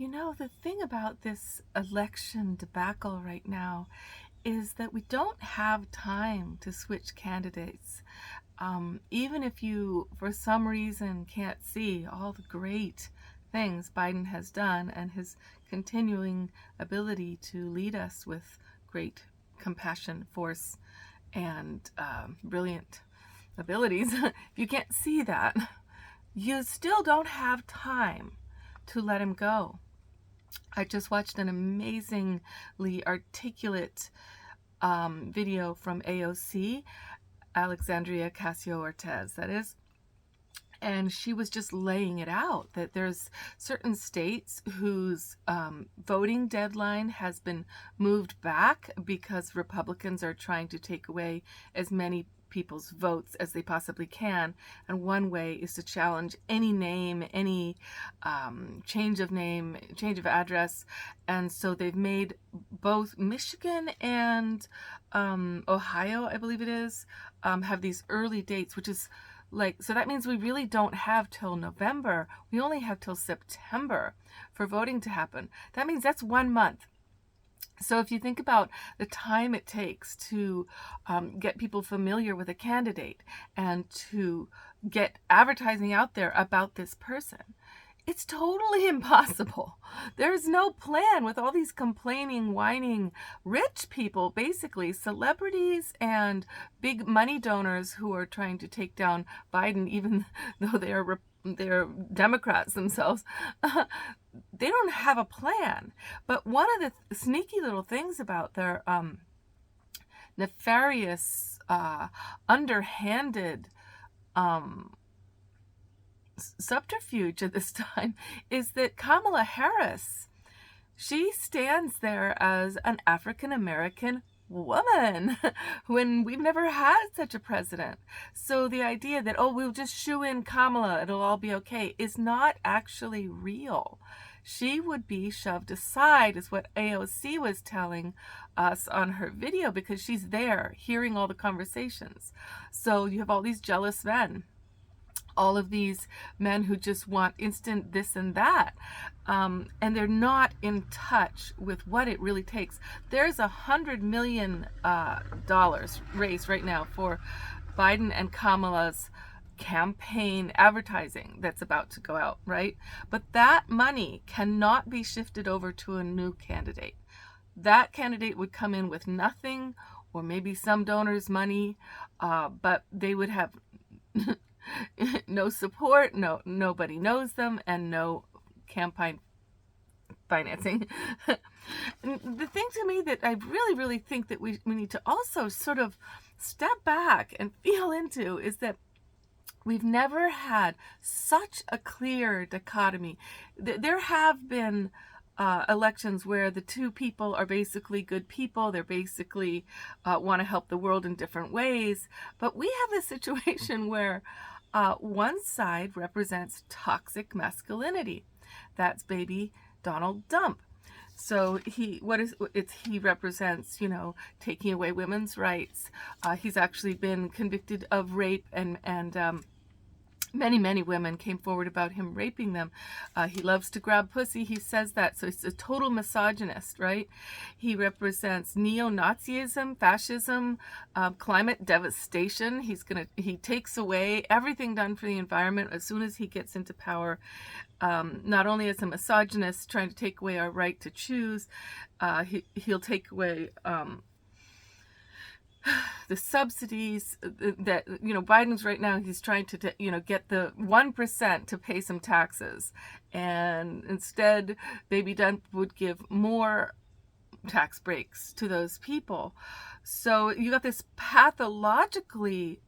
The thing about this election debacle right now is that we don't have time to switch candidates. Even if you, for some reason, can't see all the great things Biden has done and his continuing ability to lead us with great compassion, force, and brilliant abilities, if you can't see that, you still don't have time to let him go. I just watched an amazingly articulate video from AOC, Alexandria Ocasio-Cortez, that is. And she was just laying it out that there's certain states whose voting deadline has been moved back because Republicans are trying to take away as many people's votes as they possibly can. And one way is to challenge any name, any change of name, change of address. And so they've made both Michigan and Ohio, I believe it is, have these early dates, which is so that means we really don't have till November. We only have till September for voting to happen. That means that's 1 month. So if you think about the time it takes to get people familiar with a candidate and to get advertising out there about this person, it's totally impossible. There's no plan with all these complaining, whining, rich people, basically celebrities and big money donors who are trying to take down Biden, even though they're Democrats themselves. They don't have a plan. But one of the sneaky little things about their nefarious, underhanded subterfuge at this time is that Kamala Harris, she stands there as an African American woman when we've never had such a president. So the idea that, oh, we'll just shoo in Kamala, it'll all be okay, is not actually real. She would be shoved aside, is what AOC was telling us on her video, because she's there hearing all the conversations. So you have all these jealous men, all of these men who just want instant this and that, and they're not in touch with what it really takes. There's $100 million raised right now for Biden and Kamala's campaign advertising that's about to go out, right? But that money cannot be shifted over to a new candidate. That candidate would come in with nothing, or maybe some donors' money, but they would have no support, nobody knows them, and no campaign financing. The thing to me that I really think that we need to also sort of step back and feel into is that we've never had such a clear dichotomy. There have been elections where the two people are basically good people. They're basically want to help the world in different ways. But we have a situation where one side represents toxic masculinity. That's baby Donald Trump. So he represents, taking away women's rights. He's actually been convicted of rape, and many women came forward about him raping them. He loves to grab pussy. He says that. So he's a total misogynist, right? He represents neo-Nazism, fascism, climate devastation. He takes away everything done for the environment as soon as he gets into power. Not only as a misogynist trying to take away our right to choose, he'll take away the subsidies that, Biden's right now, he's trying to, get the 1% to pay some taxes. And instead, baby Trump would give more tax breaks to those people. So you got this pathologically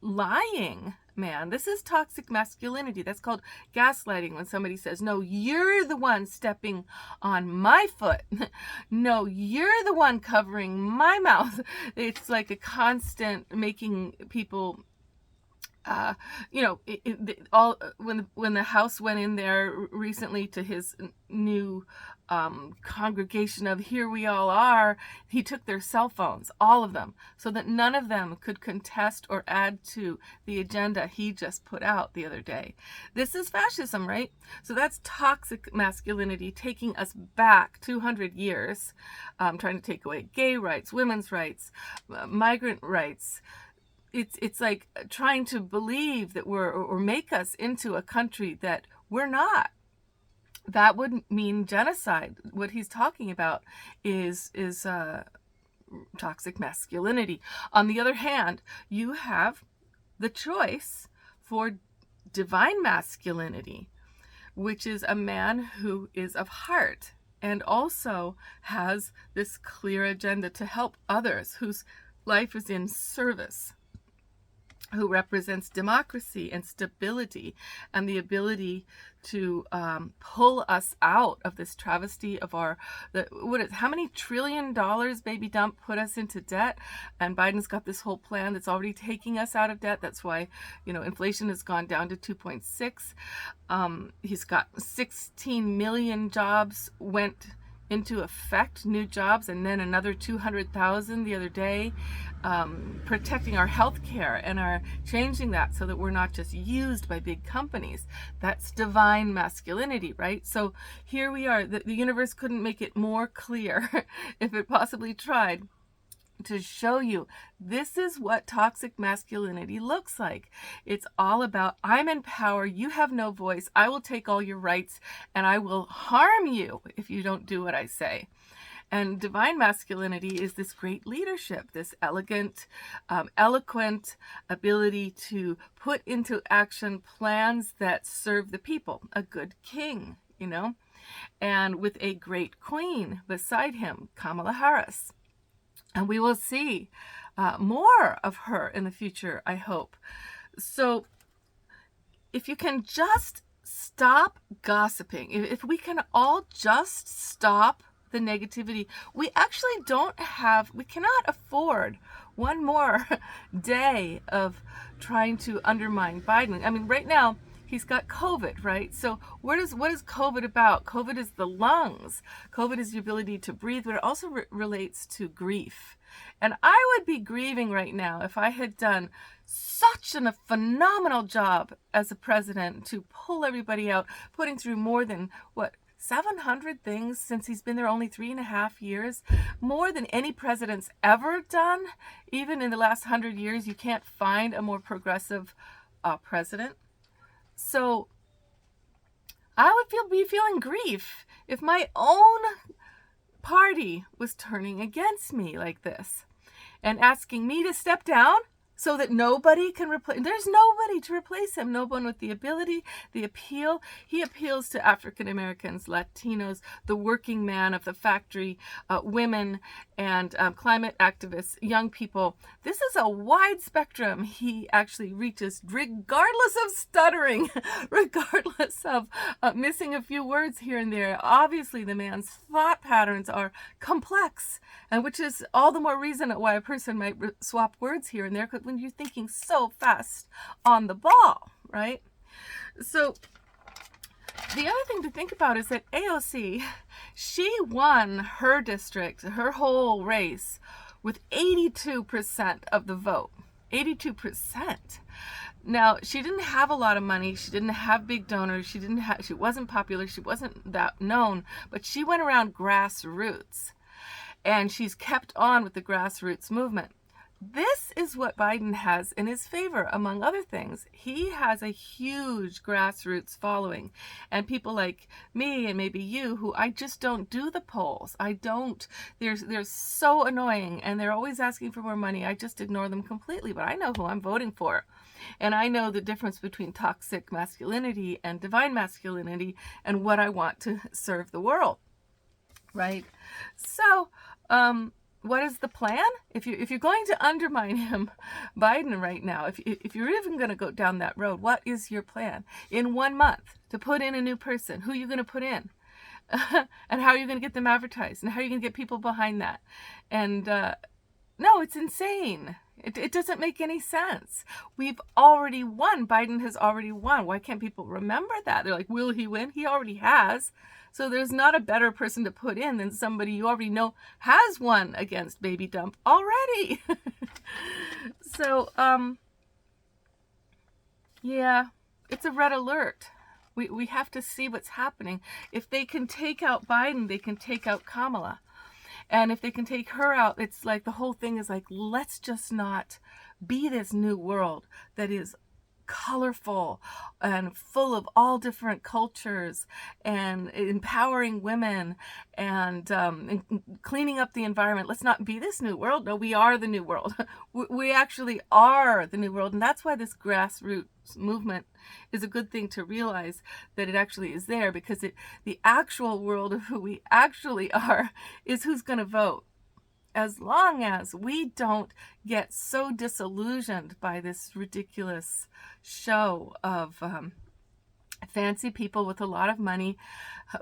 lying man. This is toxic masculinity. That's called gaslighting, when somebody says, no, you're the one stepping on my foot. No, you're the one covering my mouth. It's like a constant making people uh, all when the House went in there recently to his new congregation of Here We All Are, he took their cell phones, all of them, so that none of them could contest or add to the agenda he just put out the other day. This is fascism, right? So that's toxic masculinity, taking us back 200 years, trying to take away gay rights, women's rights, migrant rights. It's like trying to believe that we're, or make us into a country that we're not. That would mean genocide. What he's talking about is toxic masculinity. On the other hand, you have the choice for divine masculinity, which is a man who is of heart and also has this clear agenda to help others, whose life is in service, who represents democracy and stability and the ability to pull us out of this travesty of how many $1 trillion baby dump put us into debt, and Biden's got this whole plan that's already taking us out of debt. That's why inflation has gone down to 2.6. He's got 16 million jobs went into effect, new jobs, and then another 200,000 the other day, protecting our health care and are changing that so that we're not just used by big companies. That's divine masculinity, right? So here we are. The universe couldn't make it more clear if it possibly tried to show you this is what toxic masculinity looks like. It's all about, I'm in power, you have no voice, I will take all your rights, and I will harm you if you don't do what I say. And divine masculinity is this great leadership, this elegant, eloquent ability to put into action plans that serve the people, a good king, and with a great queen beside him, Kamala Harris. And we will see more of her in the future, I hope. So if you can just stop gossiping, if we can all just stop the negativity, we cannot afford one more day of trying to undermine Biden. I mean, right now, he's got COVID, right? So what is COVID about? COVID is the lungs. COVID is the ability to breathe, but it also relates to grief. And I would be grieving right now if I had done such a phenomenal job as a president to pull everybody out, putting through more than, 700 things since he's been there only 3.5 years, more than any president's ever done. Even in the last 100 years, you can't find a more progressive president. So I would be feeling grief if my own party was turning against me like this and asking me to step down so that nobody can replace. There's nobody to replace him. No one with the ability, the appeal. He appeals to African Americans, Latinos, the working man of the factory, women, and climate activists, young people. This is a wide spectrum he actually reaches, regardless of stuttering, regardless of missing a few words here and there. Obviously, the man's thought patterns are complex, and which is all the more reason why a person might swap words here and there, because when you're thinking so fast on the ball, right? So the other thing to think about is that AOC, she won her district, her whole race, with 82% of the vote. 82%. Now, she didn't have a lot of money. She didn't have big donors. She wasn't popular. She wasn't that known, but she went around grassroots, and she's kept on with the grassroots movement. This is what Biden has in his favor, among other things. He has a huge grassroots following, and people like me and maybe you, who I just don't do the polls. They're so annoying, and they're always asking for more money. I just ignore them completely, but I know who I'm voting for. And I know the difference between toxic masculinity and divine masculinity and what I want to serve the world, right? So, what is the plan? If you're going to undermine him, Biden, right now, if you're even going to go down that road, what is your plan? In 1 month, to put in a new person, who are you going to put in? And how are you going to get them advertised? And how are you going to get people behind that? And No, it's insane. It doesn't make any sense. We've already won. Biden has already won. Why can't people remember that? They're like, will he win? He already has. So there's not a better person to put in than somebody you already know has won against Baby Dump already. So, yeah, it's a red alert. We have to see what's happening. If they can take out Biden, they can take out Kamala. And if they can take her out, it's like the whole thing is like, let's just not be this new world that is colorful and full of all different cultures and empowering women and cleaning up the environment. Let's not be this new world. No, we are the new world. We actually are the new world. And that's why this grassroots movement is a good thing to realize, that it actually is there, because the actual world of who we actually are is who's going to vote. As long as we don't get so disillusioned by this ridiculous show of fancy people with a lot of money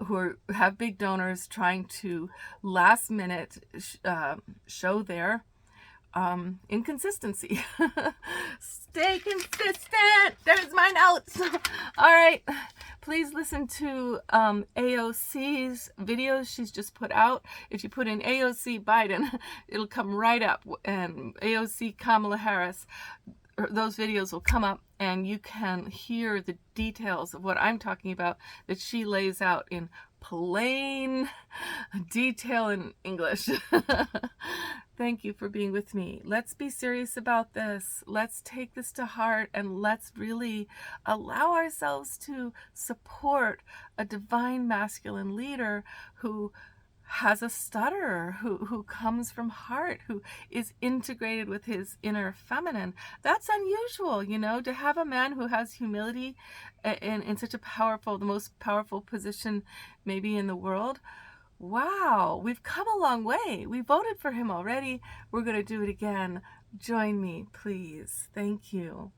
who have big donors trying to last minute show their inconsistency. Stay consistent. There's my notes. All right. Please listen to AOC's videos she's just put out. If you put in AOC Biden, it'll come right up. And AOC Kamala Harris, those videos will come up, and you can hear the details of what I'm talking about, that she lays out in plain detail in English. Thank you for being with me. Let's be serious about this. Let's take this to heart, and let's really allow ourselves to support a divine masculine leader who has a stutter, who comes from heart, who is integrated with his inner feminine. That's unusual, to have a man who has humility in such a powerful, the most powerful position maybe in the world. Wow, we've come a long way. We voted for him already. We're going to do it again. Join me, please. Thank you.